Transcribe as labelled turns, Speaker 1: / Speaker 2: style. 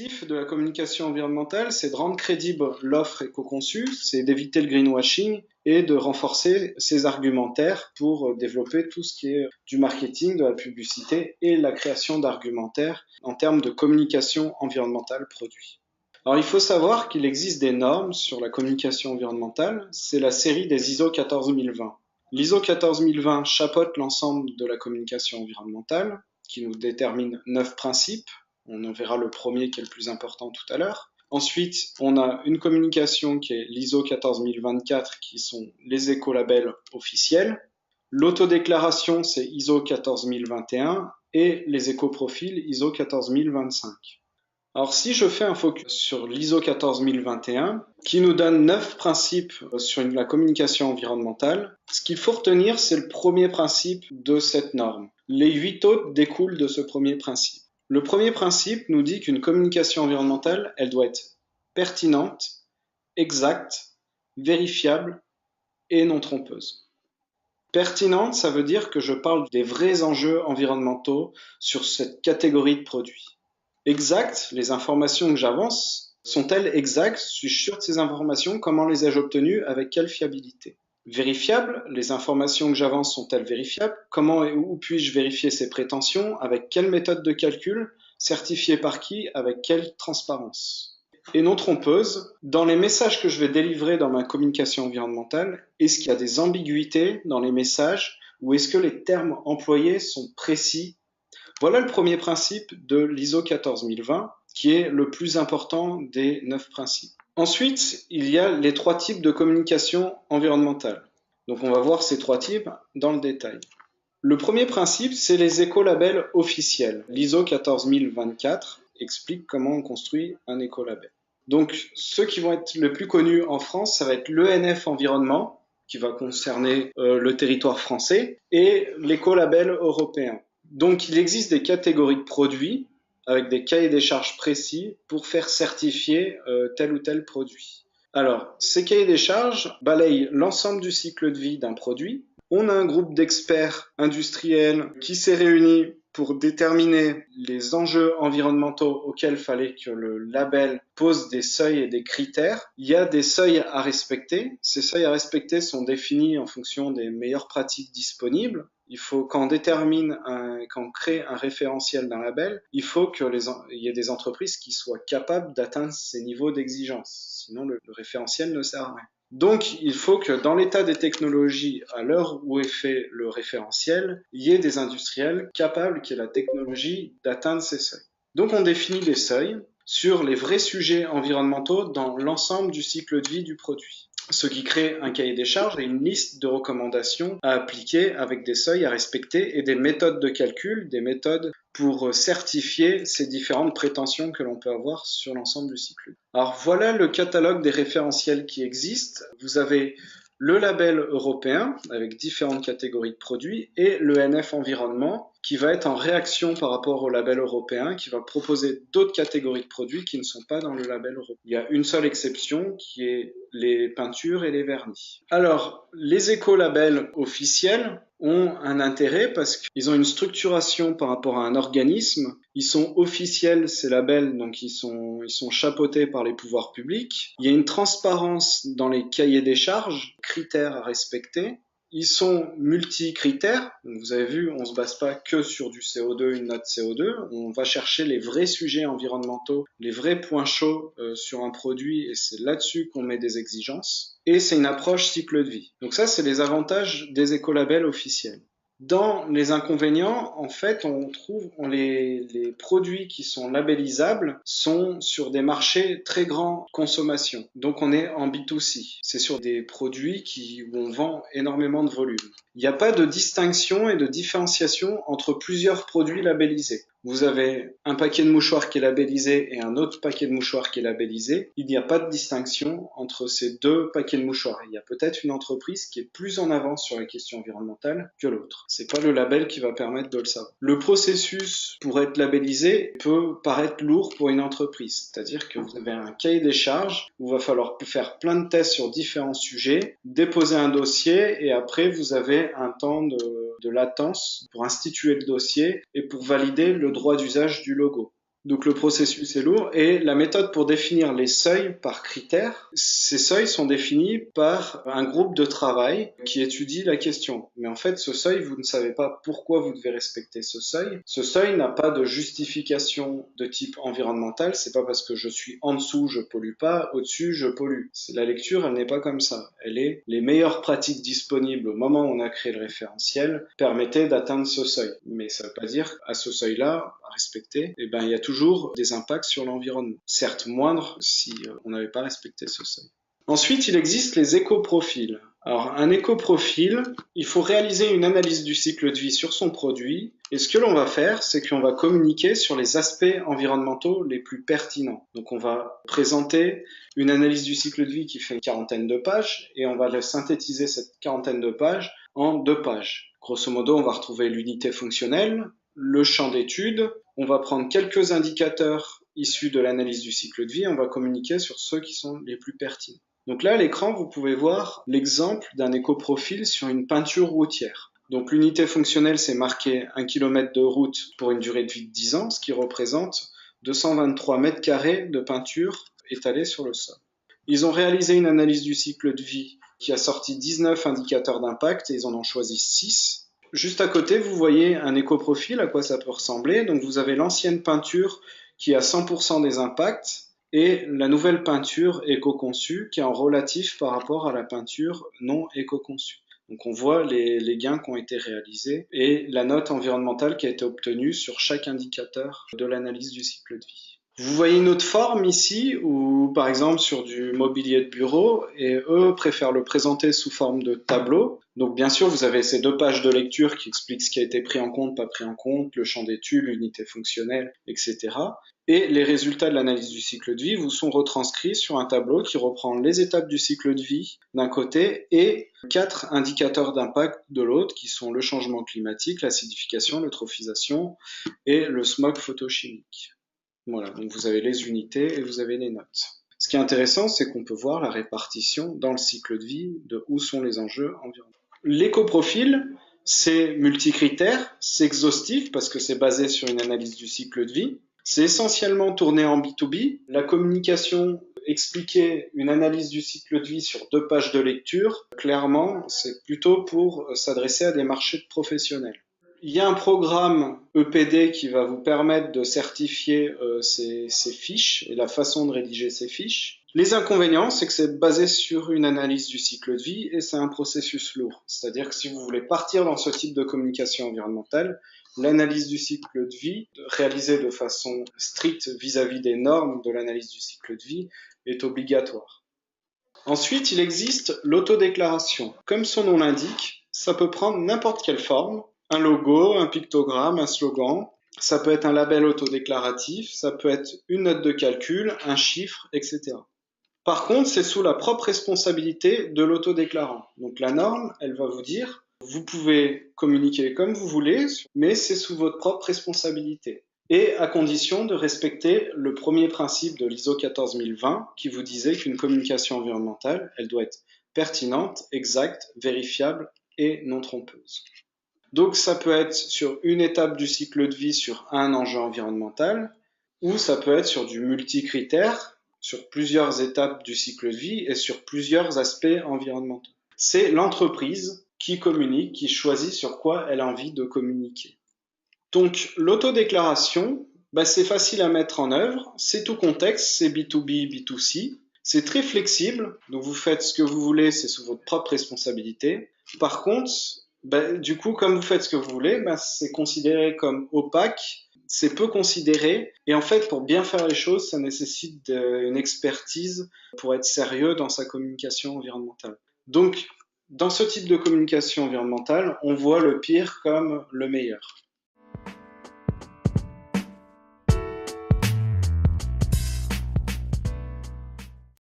Speaker 1: L'objectif de la communication environnementale, c'est de rendre crédible l'offre éco-conçue, c'est d'éviter le greenwashing et de renforcer ses argumentaires pour développer tout ce qui est du marketing, de la publicité et la création d'argumentaires en termes de communication environnementale produit. Alors il faut savoir qu'il existe des normes sur la communication environnementale, c'est la série des ISO 14020. L'ISO 14020 chapeaute l'ensemble de la communication environnementale, qui nous détermine 9 principes. On en verra le premier qui est le plus important tout à l'heure. Ensuite, on a une communication qui est l'ISO 14024, qui sont les écolabels officiels. L'autodéclaration, c'est ISO 14021 et les écoprofils ISO 14025. Alors si je fais un focus sur l'ISO 14021, qui nous donne 9 principes sur la communication environnementale, ce qu'il faut retenir, c'est le premier principe de cette norme. Les 8 autres découlent de ce premier principe. Le premier principe nous dit qu'une communication environnementale, elle doit être pertinente, exacte, vérifiable et non trompeuse. Pertinente, ça veut dire que je parle des vrais enjeux environnementaux sur cette catégorie de produits. Exact, les informations que j'avance, sont-elles exactes? Suis-je sûr de ces informations? Comment les ai-je obtenues? Avec quelle fiabilité? Vérifiable, les informations que j'avance sont-elles vérifiables? Comment et où puis-je vérifier ces prétentions? Avec quelle méthode de calcul? Certifié par qui? Avec quelle transparence? Et non trompeuse, dans les messages que je vais délivrer dans ma communication environnementale, est-ce qu'il y a des ambiguïtés dans les messages ou est-ce que les termes employés sont précis? Voilà le premier principe de l'ISO 14020, qui est le plus important des 9 principes. Ensuite, il y a les 3 types de communication environnementale. Donc on va voir ces 3 types dans le détail. Le premier principe, c'est les écolabels officiels. L'ISO 14024 explique comment on construit un écolabel. Donc ceux qui vont être les plus connus en France, ça va être l'ENF Environnement, qui va concerner le territoire français, et l'écolabel européen. Donc il existe des catégories de produits avec des cahiers des charges précis pour faire certifier tel ou tel produit. Alors, ces cahiers des charges balayent l'ensemble du cycle de vie d'un produit. On a un groupe d'experts industriels qui s'est réuni pour déterminer les enjeux environnementaux auxquels il fallait que le label pose des seuils et des critères. Il y a des seuils à respecter. Ces seuils à respecter sont définis en fonction des meilleures pratiques disponibles. Il faut, quand on crée un référentiel d'un label, il faut qu'il y ait des entreprises qui soient capables d'atteindre ces niveaux d'exigence. Sinon, le référentiel ne sert à rien. Donc, il faut que dans l'état des technologies, à l'heure où est fait le référentiel, il y ait des industriels capables, qui aient la technologie d'atteindre ces seuils. Donc, on définit des seuils sur les vrais sujets environnementaux dans l'ensemble du cycle de vie du produit. Ce qui crée un cahier des charges et une liste de recommandations à appliquer avec des seuils à respecter et des méthodes de calcul, des méthodes pour certifier ces différentes prétentions que l'on peut avoir sur l'ensemble du cycle. Alors voilà le catalogue des référentiels qui existent. Vous avez le label européen avec différentes catégories de produits et le NF Environnement qui va être en réaction par rapport au label européen, qui va proposer d'autres catégories de produits qui ne sont pas dans le label européen. Il y a une seule exception qui est les peintures et les vernis. Alors, les écolabels officiels ont un intérêt parce qu'ils ont une structuration par rapport à un organisme. Ils sont officiels, ces labels, donc ils sont chapeautés par les pouvoirs publics. Il y a une transparence dans les cahiers des charges, critères à respecter. Ils sont multi-critères. Vous avez vu, on ne se base pas que sur du CO2, une note CO2. On va chercher les vrais sujets environnementaux, les vrais points chauds sur un produit et c'est là-dessus qu'on met des exigences. Et c'est une approche cycle de vie. Donc ça, c'est les avantages des écolabels officiels. Dans les inconvénients, en fait, on trouve les produits qui sont labellisables sont sur des marchés très grande consommation. Donc on est en B2C. C'est sur des produits où on vend énormément de volume. Il n'y a pas de distinction et de différenciation entre plusieurs produits labellisés. Vous avez un paquet de mouchoirs qui est labellisé et un autre paquet de mouchoirs qui est labellisé. Il n'y a pas de distinction entre ces deux paquets de mouchoirs. Il y a peut-être une entreprise qui est plus en avance sur les questions environnementales que l'autre. C'est pas le label qui va permettre de le savoir. Le processus pour être labellisé peut paraître lourd pour une entreprise. C'est-à-dire que vous avez un cahier des charges où il va falloir faire plein de tests sur différents sujets, déposer un dossier et après vous avez un temps de latence pour instituer le dossier et pour valider le droit d'usage du logo. Donc le processus est lourd et la méthode pour définir les seuils par critères, ces seuils sont définis par un groupe de travail qui étudie la question. Mais en fait, ce seuil, vous ne savez pas pourquoi vous devez respecter ce seuil. Ce seuil n'a pas de justification de type environnemental. C'est pas parce que je suis en dessous, je pollue pas, au-dessus, je pollue. La lecture, elle n'est pas comme ça. Elle est les meilleures pratiques disponibles au moment où on a créé le référentiel permettaient d'atteindre ce seuil. Mais ça veut pas dire à ce seuil-là, à respecter, eh ben, il y a toujours des impacts sur l'environnement. Certes moindres si on n'avait pas respecté ce seuil. Ensuite, il existe les éco-profils. Alors, un éco-profil, il faut réaliser une analyse du cycle de vie sur son produit. Et ce que l'on va faire, c'est qu'on va communiquer sur les aspects environnementaux les plus pertinents. Donc, on va présenter une analyse du cycle de vie qui fait une quarantaine de pages et on va synthétiser cette quarantaine de pages en 2 pages. Grosso modo, on va retrouver l'unité fonctionnelle, le champ d'étude, on va prendre quelques indicateurs issus de l'analyse du cycle de vie, on va communiquer sur ceux qui sont les plus pertinents. Donc là, à l'écran, vous pouvez voir l'exemple d'un éco-profil sur une peinture routière. Donc l'unité fonctionnelle, c'est marqué 1 km de route pour une durée de vie de 10 ans, ce qui représente 223 mètres carrés de peinture étalée sur le sol. Ils ont réalisé une analyse du cycle de vie qui a sorti 19 indicateurs d'impact et ils en ont choisi 6. Juste à côté, vous voyez un éco-profil, à quoi ça peut ressembler. Donc vous avez l'ancienne peinture qui a 100% des impacts et la nouvelle peinture éco-conçue qui est en relatif par rapport à la peinture non éco-conçue. Donc on voit les gains qui ont été réalisés et la note environnementale qui a été obtenue sur chaque indicateur de l'analyse du cycle de vie. Vous voyez une autre forme ici, où par exemple sur du mobilier de bureau, et eux préfèrent le présenter sous forme de tableau. Donc bien sûr, vous avez ces 2 pages de lecture qui expliquent ce qui a été pris en compte, pas pris en compte, le champ d'étude, l'unité fonctionnelle, etc. Et les résultats de l'analyse du cycle de vie vous sont retranscrits sur un tableau qui reprend les étapes du cycle de vie d'un côté et 4 indicateurs d'impact de l'autre, qui sont le changement climatique, l'acidification, l'eutrophisation et le smog photochimique. Voilà, donc vous avez les unités et vous avez les notes. Ce qui est intéressant, c'est qu'on peut voir la répartition dans le cycle de vie de où sont les enjeux environnementaux. L'éco-profil, c'est multicritère, c'est exhaustif parce que c'est basé sur une analyse du cycle de vie. C'est essentiellement tourné en B2B. La communication, expliquer une analyse du cycle de vie sur 2 pages de lecture, clairement, c'est plutôt pour s'adresser à des marchés de professionnels. Il y a un programme EPD qui va vous permettre de certifier ces fiches et la façon de rédiger ces fiches. Les inconvénients, c'est que c'est basé sur une analyse du cycle de vie et c'est un processus lourd. C'est-à-dire que si vous voulez partir dans ce type de communication environnementale, l'analyse du cycle de vie, réalisée de façon stricte vis-à-vis des normes de l'analyse du cycle de vie, est obligatoire. Ensuite, il existe l'autodéclaration. Comme son nom l'indique, ça peut prendre n'importe quelle forme. Un logo, un pictogramme, un slogan. Ça peut être un label autodéclaratif, ça peut être une note de calcul, un chiffre, etc. Par contre, c'est sous la propre responsabilité de l'autodéclarant. Donc la norme, elle va vous dire, vous pouvez communiquer comme vous voulez, mais c'est sous votre propre responsabilité. Et à condition de respecter le premier principe de l'ISO 14020 qui vous disait qu'une communication environnementale, elle doit être pertinente, exacte, vérifiable et non trompeuse. Donc ça peut être sur une étape du cycle de vie sur un enjeu environnemental, ou ça peut être sur du multicritère, sur plusieurs étapes du cycle de vie et sur plusieurs aspects environnementaux. C'est l'entreprise qui communique, qui choisit sur quoi elle a envie de communiquer. Donc l'autodéclaration, c'est facile à mettre en œuvre, c'est tout contexte, c'est B2B, B2C, c'est très flexible, donc vous faites ce que vous voulez, c'est sous votre propre responsabilité. Par contre, du coup, comme vous faites ce que vous voulez, c'est considéré comme opaque, c'est peu considéré, et en fait, pour bien faire les choses, ça nécessite une expertise pour être sérieux dans sa communication environnementale. Donc, dans ce type de communication environnementale, on voit le pire comme le meilleur.